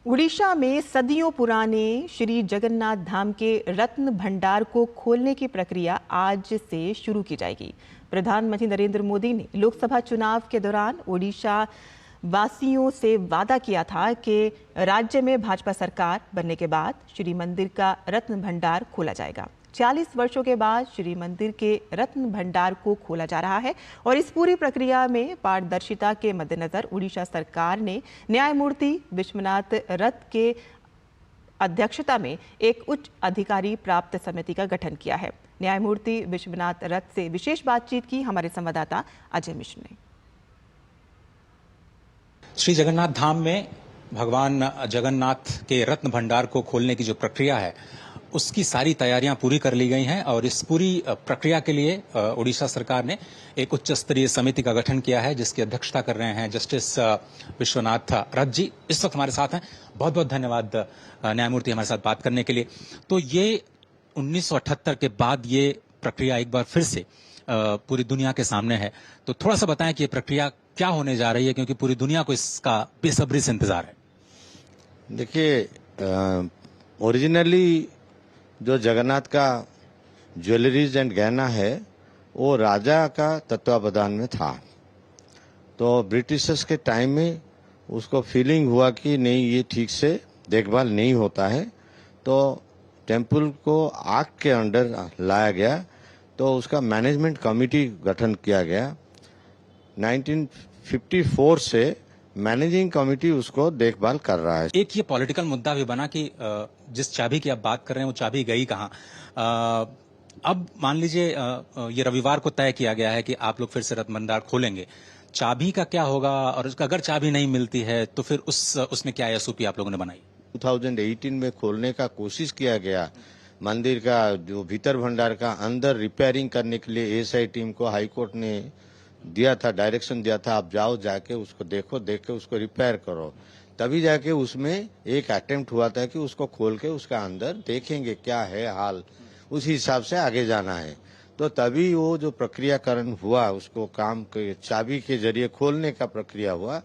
उड़ीसा में सदियों पुराने श्री जगन्नाथ धाम के रत्न भंडार को खोलने की प्रक्रिया आज से शुरू की जाएगी। प्रधानमंत्री नरेंद्र मोदी ने लोकसभा चुनाव के दौरान उड़ीसा वासियों से वादा किया था कि राज्य में भाजपा सरकार बनने के बाद श्री मंदिर का रत्न भंडार खोला जाएगा। 40 वर्षों के बाद श्री मंदिर के रत्न भंडार को खोला जा रहा है और इस पूरी प्रक्रिया में पारदर्शिता के मद्देनजर उड़ीसा सरकार ने न्यायमूर्ति विश्वनाथ रथ के अध्यक्षता में एक उच्च अधिकारी प्राप्त समिति का गठन किया है। न्यायमूर्ति विश्वनाथ रथ से विशेष बातचीत की हमारे संवाददाता अजय मिश्र ने। श्री जगन्नाथ धाम में भगवान जगन्नाथ के रत्न भंडार को खोलने की जो प्रक्रिया है उसकी सारी तैयारियां पूरी कर ली गई हैं और इस पूरी प्रक्रिया के लिए उड़ीसा सरकार ने एक उच्च स्तरीय समिति का गठन किया है, जिसकी अध्यक्षता कर रहे हैं जस्टिस विश्वनाथ रथ जी। इस वक्त हमारे साथ हैं। बहुत बहुत धन्यवाद न्यायमूर्ति हमारे साथ बात करने के लिए। तो ये 1978 के बाद ये प्रक्रिया एक बार फिर से पूरी दुनिया के सामने है, तो थोड़ा सा बताएं कि ये प्रक्रिया क्या होने जा रही है, क्योंकि पूरी दुनिया को इसका बेसब्री से इंतजार है। देखिए, ओरिजिनली जो जगन्नाथ का ज्वेलरीज एंड गहना है वो राजा का तत्वावधान में था। तो ब्रिटिशर्स के टाइम में उसको फीलिंग हुआ कि नहीं, ये ठीक से देखभाल नहीं होता है, तो टेम्पल को एक्ट के अंडर लाया गया। तो उसका मैनेजमेंट कमेटी गठन किया गया। 1954 से मैनेजिंग कमेटी उसको देखभाल कर रहा है। एक ये पॉलिटिकल मुद्दा भी बना कि जिस चाबी की आप बात कर रहे हैं वो चाबी गई कहाँ। अब मान लीजिए ये रविवार को तय किया गया है कि आप लोग फिर से रत्न भंडार खोलेंगे, चाबी का क्या होगा? और अगर चाबी नहीं मिलती है तो फिर उसमें क्या एसओपी आप लोगों ने बनाई? 2018 में खोलने का कोशिश किया गया। मंदिर का जो भीतर भंडार का अंदर रिपेयरिंग करने के लिए एएसआई टीम को हाईकोर्ट ने दिया था, डायरेक्शन दिया था, आप जाओ जाके उसको देखो, देख के उसको रिपेयर करो। तभी जाके उसमें एक अटेम्प्ट हुआ था कि उसको खोल के उसका अंदर देखेंगे क्या है हाल, उसी हिसाब से आगे जाना है। तो तभी वो जो प्रक्रियाकरण हुआ, उसको काम के चाबी के जरिए खोलने का प्रक्रिया हुआ,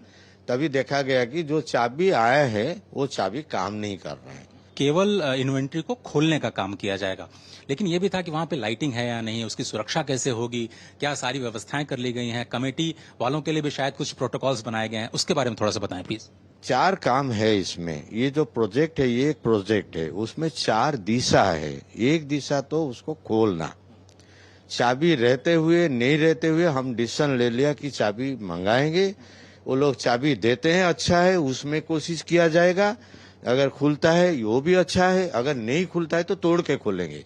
तभी देखा गया कि जो चाबी आया है वो चाबी काम नहीं कर रहा है। केवल इन्वेंट्री को खोलने का काम किया जाएगा, लेकिन यह भी था कि वहां पे लाइटिंग है या नहीं, उसकी सुरक्षा कैसे होगी, क्या सारी व्यवस्थाएं कर ली गई हैं, कमेटी वालों के लिए भी शायद कुछ प्रोटोकॉल्स बनाए गए हैं, उसके बारे में थोड़ा सा बताएं प्लीज। 4 काम है इसमें। ये जो प्रोजेक्ट है ये एक प्रोजेक्ट है, उसमें 4 दिशा है। एक दिशा तो उसको खोलना, चाबी रहते हुए नहीं रहते हुए हम डिसीजन ले लिया कि चाबी मंगाएंगे, वो लोग चाबी देते हैं, अच्छा है, उसमें कोशिश किया जाएगा। अगर खुलता है वो भी अच्छा है, अगर नहीं खुलता है तो तोड़ के खोलेंगे।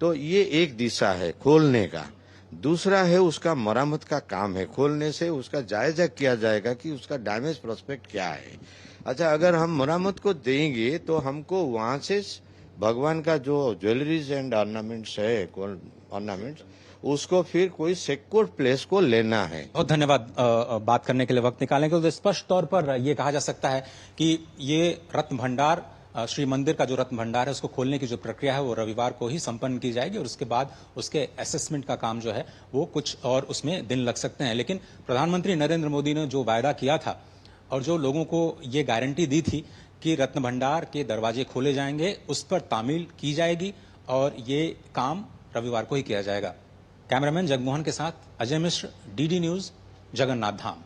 तो ये एक दिशा है खोलने का। दूसरा है उसका मरम्मत का काम है। खोलने से उसका जायजा किया जाएगा कि उसका डैमेज प्रोस्पेक्ट क्या है। अच्छा, अगर हम मरम्मत को देंगे तो हमको वहां से भगवान का जो ज्वेलरीज एंड ऑर्नामेंट्स है, ऑर्नामेंट्स, उसको फिर कोई सिक्योर प्लेस को लेना है। बहुत धन्यवाद बात करने के लिए, वक्त निकालने के लिए। तो स्पष्ट तौर पर ये कहा जा सकता है कि ये रत्न भंडार, श्री मंदिर का जो रत्न भंडार है उसको खोलने की जो प्रक्रिया है वो रविवार को ही संपन्न की जाएगी और उसके बाद उसके असेसमेंट का काम जो है वो कुछ और उसमें दिन लग सकते हैं। लेकिन प्रधानमंत्री नरेंद्र मोदी ने जो वायदा किया था और जो लोगों को ये गारंटी दी थी कि रत्न भंडार के दरवाजे खोले जाएंगे, उस पर तामील की जाएगी और ये काम रविवार को ही किया जाएगा। कैमरामैन जगमोहन के साथ अजय मिश्र, डीडी न्यूज, जगन्नाथ धाम।